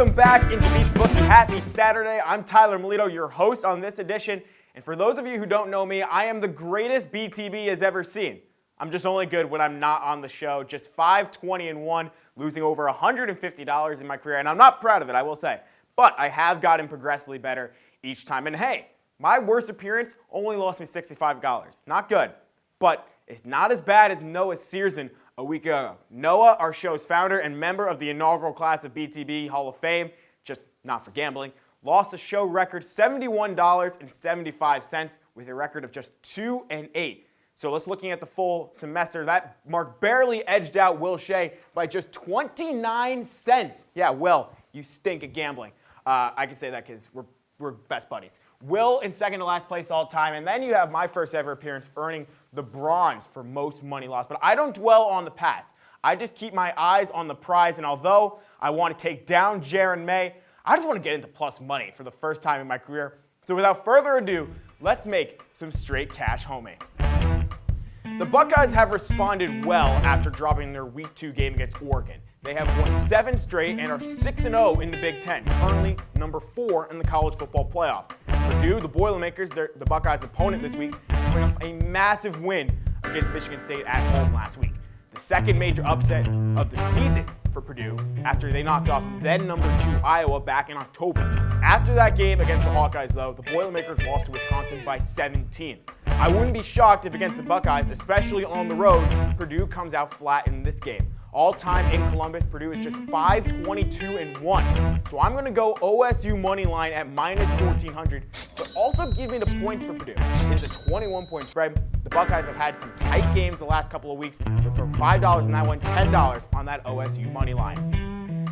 Welcome back into Beat the Bookie. Happy Saturday. I'm Tyler Melito, your host on this edition. And for those of you who don't know me, I am the greatest BTB has ever seen. I'm just only good when I'm not on the show. Just 5-20-1, losing over $150 in my career. And I'm not proud of it, I will say. But I have gotten progressively better each time. And hey, my worst appearance only lost me $65. Not good. But it's not as bad as Noah Cierzan a week ago. Noah, our show's founder and member of the inaugural class of BTB Hall of Fame, just not for gambling, lost a show record $71.75 with a record of just 2-8. So let's looking at the full semester. That mark barely edged out Will Shea by just 29 cents. Yeah, Will, you stink at gambling. I can say that because we're best buddies. Will in second to last place all time, and then you have my first ever appearance earning the bronze for most money lost. But I don't dwell on the past. I just keep my eyes on the prize, and although I want to take down Jaron May, I just want to get into plus money for the first time in my career. So without further ado, let's make some straight cash homie. The Buckeyes have responded well after dropping their Week 2 game against Oregon. They have won 7 straight and are 6-0 in the Big Ten, currently number 4 in the college football playoff. Purdue, the Boilermakers, the Buckeyes' opponent this week, coming off a massive win against Michigan State at home last week. The second major upset of the season for Purdue after they knocked off then number 2 Iowa back in October. After that game against the Hawkeyes, though, the Boilermakers lost to Wisconsin by 17. I wouldn't be shocked if against the Buckeyes, especially on the road, Purdue comes out flat in this game. All time in Columbus, Purdue is just 5-22-1. So I'm going to go OSU money line at minus 1,400, but also give me the points for Purdue. It is a 21-point spread. The Buckeyes have had some tight games the last couple of weeks, so throw $5 on that one, $10 on that OSU money line.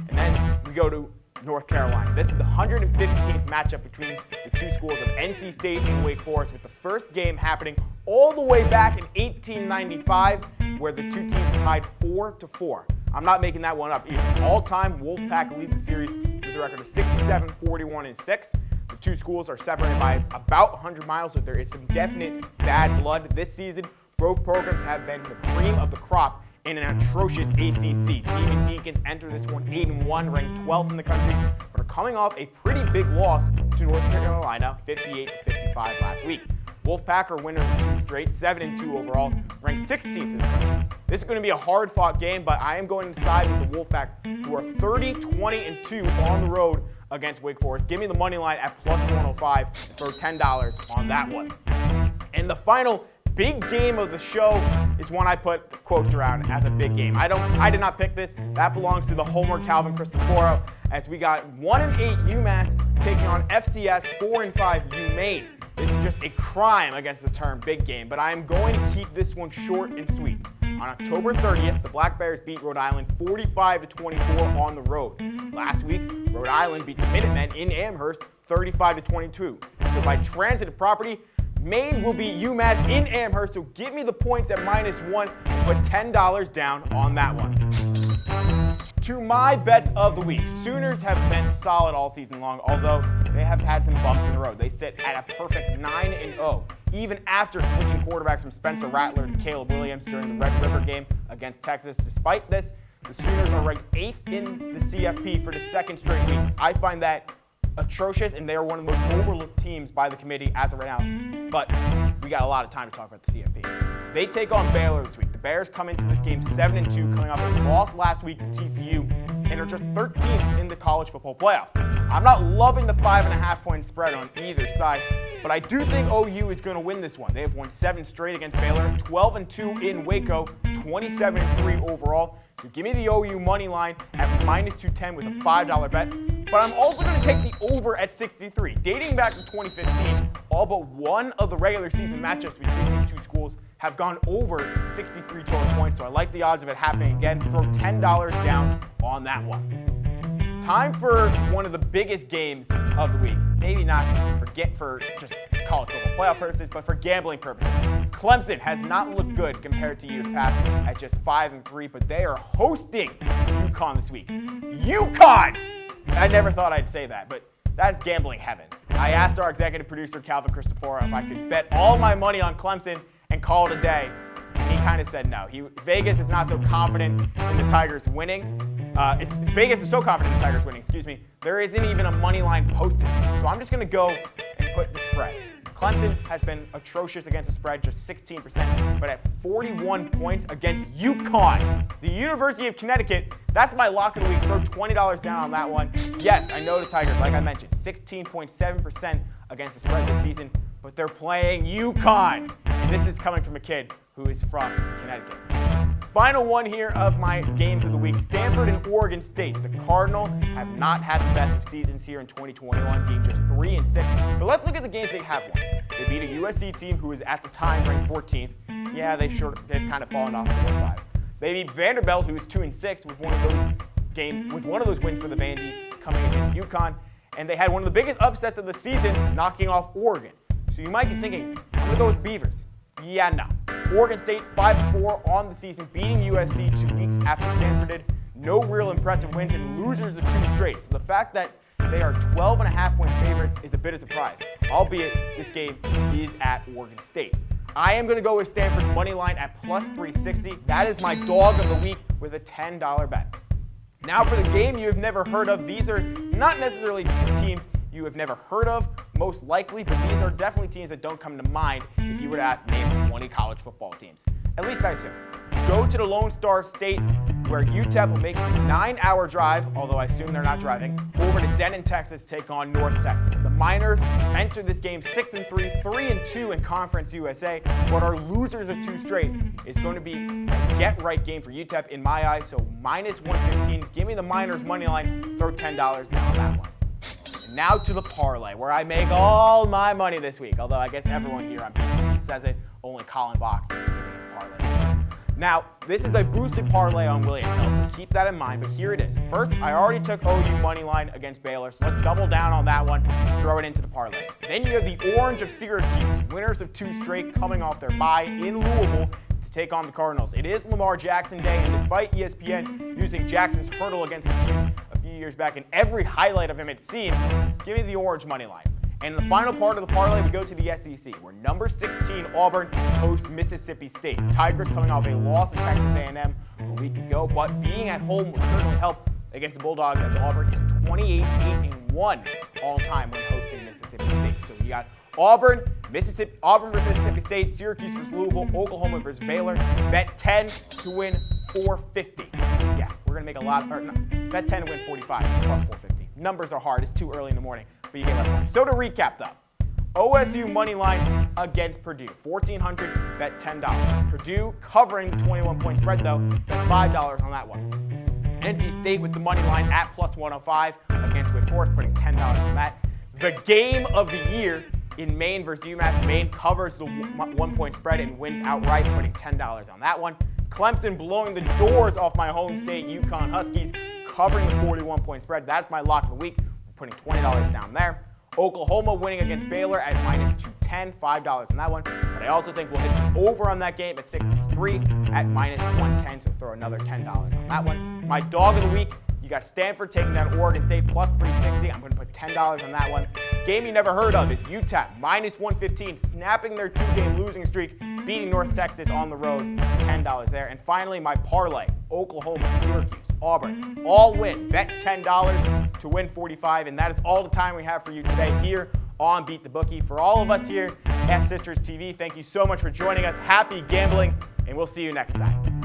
And then we go to North Carolina. This is the 115th matchup between the two schools of NC State and Wake Forest, with the first game happening all the way back in 1895, where the two teams tied 4-4. I'm not making that one up either. All-time, Wolfpack lead the series with a record of 67-41-6. The two schools are separated by about 100 miles, so there is some definite bad blood this season. Both programs have been the cream of the crop in an atrocious ACC. Demon Deacons enter this one 8-1, ranked 12th in the country, but are coming off a pretty big loss to North Carolina, 58-55 last week. Wolfpack are winners of 2 straight, 7-2 overall, ranked 16th in the country. This is going to be a hard-fought game, but I am going to side with the Wolfpack, who are 30-20-2 on the road against Wake Forest. Give me the money line at plus 105 and throw $10 on that one. And the final big game of the show is one I put the quotes around as a big game. I did not pick this. That belongs to the Homer Calvin Cristoforo, as we got 1-8 UMass taking on FCS 4-5 UMaine. This is just a crime against the term big game, but I am going to keep this one short and sweet. On October 30th, the Black Bears beat Rhode Island 45-24 on the road. Last week, Rhode Island beat the Minutemen in Amherst 35-22. So by transitive property, Maine will beat UMass in Amherst, so give me the points at -1 and put $10 down on that one. To my bets of the week, Sooners have been solid all season long, although they have had some bumps in the road. They sit at a perfect 9-0, even after switching quarterbacks from Spencer Rattler to Caleb Williams during the Red River game against Texas. Despite this, the Sooners are ranked 8th in the CFP for the second straight week. I find that atrocious, and they are one of the most overlooked teams by the committee as of right now. But we got a lot of time to talk about the CFP. They take on Baylor this week. The Bears come into this game 7-2, coming off a loss last week to TCU, and are just 13th in the college football playoff. I'm not loving the 5.5-point spread on either side, but I do think OU is going to win this one. They have won 7 straight against Baylor, 12-2 in Waco, 27-3 overall. So give me the OU money line at -210 with a $5 bet. But I'm also going to take the over at 63. Dating back to 2015, all but one of the regular season matchups between these two schools have gone over 63 total points. So I like the odds of it happening again. Throw $10 down on that one. Time for one of the biggest games of the week. Maybe not for just college football playoff purposes, but for gambling purposes. Clemson has not looked good compared to years past at just 5-3, but they are hosting UConn this week. UConn! I never thought I'd say that, but that's gambling heaven. I asked our executive producer, Calvin Cristoforo, if I could bet all my money on Clemson and call it a day. And he kind of said no. Vegas is not so confident in the Tigers winning. Vegas is so confident in the Tigers winning, there isn't even a money line posted. So I'm just going to go and put the spread. Clemson has been atrocious against the spread, just 16%, but at 41 points against UConn, the University of Connecticut. That's my lock of the week. Throw $20 down on that one. Yes, I know the Tigers, like I mentioned, 16.7% against the spread this season, but they're playing UConn. And this is coming from a kid who is from Connecticut. Final one here of my games of the week. Stanford and Oregon State. The Cardinals have not had the best of seasons here in 2021, being just 3-6. But let's look at the games they have won. They beat a USC team who was at the time ranked 14th. Yeah, they've kind of fallen off to 4-5. They beat Vanderbilt, who was 2-6, with one of those wins for the Vandy coming against UConn. And they had one of the biggest upsets of the season, knocking off Oregon. So you might be thinking, I'm going to go with the Beavers. Yeah, no. Oregon State 5-4 on the season, beating USC 2 weeks after Stanford did. No real impressive wins and losers of 2 straight. So the fact that they are 12.5-point favorites is a bit of a surprise, albeit this game is at Oregon State. I am going to go with Stanford's money line at plus 360. That is my dog of the week with a $10 bet. Now for the game you have never heard of. These are not necessarily two teams you have never heard of, most likely, but these are definitely teams that don't come to mind if you were to ask name 20 college football teams. At least I assume. Go to the Lone Star State, where UTEP will make a 9-hour drive, although I assume they're not driving, over to Denton, Texas, to take on North Texas. The Miners entered this game 6-3, 3-2 in Conference USA, but are losers of 2 straight. It's going to be a get-right game for UTEP in my eyes, so minus 115. Give me the Miners money line. Throw $10 down on that one. Now to the parlay, where I make all my money this week. Although I guess everyone here on BTV says it, only Colin Bach makes parlays. Now, this is a boosted parlay on William Hill, so keep that in mind, but here it is. First, I already took OU money line against Baylor, so let's double down on that one, throw it into the parlay. Then you have the Orange of Syracuse, winners of 2 straight, coming off their bye in Louisville to take on the Cardinals. It is Lamar Jackson Day, and despite ESPN using Jackson's hurdle against Syracuse a few years back in every highlight of him, it seems, give me the Orange money line. And in the final part of the parlay, we go to the SEC, where number 16 Auburn hosts Mississippi State. Tigers coming off a loss to Texas A&M a week ago, but being at home will certainly help against the Bulldogs, as Auburn is 28-8-1 all time when hosting Mississippi State. So you got Auburn versus Mississippi State, Syracuse versus Louisville, Oklahoma versus Baylor. Bet 10 to win 450. Yeah, we're gonna make a lot. Bet 10 to win 45 plus 450. Numbers are hard. It's too early in the morning, but you get that point. So to recap, though, OSU money line against Purdue, 1,400. Bet $10. Purdue covering the 21-point spread though. Bet $5 on that one. NC State with the money line at plus 105 against Wake Forest, putting $10 on that. The game of the year in Maine versus UMass. Maine covers the 1-point spread and wins outright, putting $10 on that one. Clemson blowing the doors off my home state, UConn Huskies, covering the 41-point spread. That's my lock of the week. We're putting $20 down there. Oklahoma winning against Baylor at minus 210, $5 on that one. But I also think we'll hit the over on that game at 63 at minus 110, so throw another $10 on that one. My dog of the week, you got Stanford taking down Oregon State plus 360. I'm going to put $10 on that one. Game you never heard of is UTEP minus 115, snapping their 2-game losing streak, beating North Texas on the road, $10 there. And finally, my parlay, Oklahoma, Syracuse, Auburn, all win. Bet $10 to win 45, and that is all the time we have for you today here on Beat the Bookie. For all of us here at CitrusTV, thank you so much for joining us. Happy gambling, and we'll see you next time.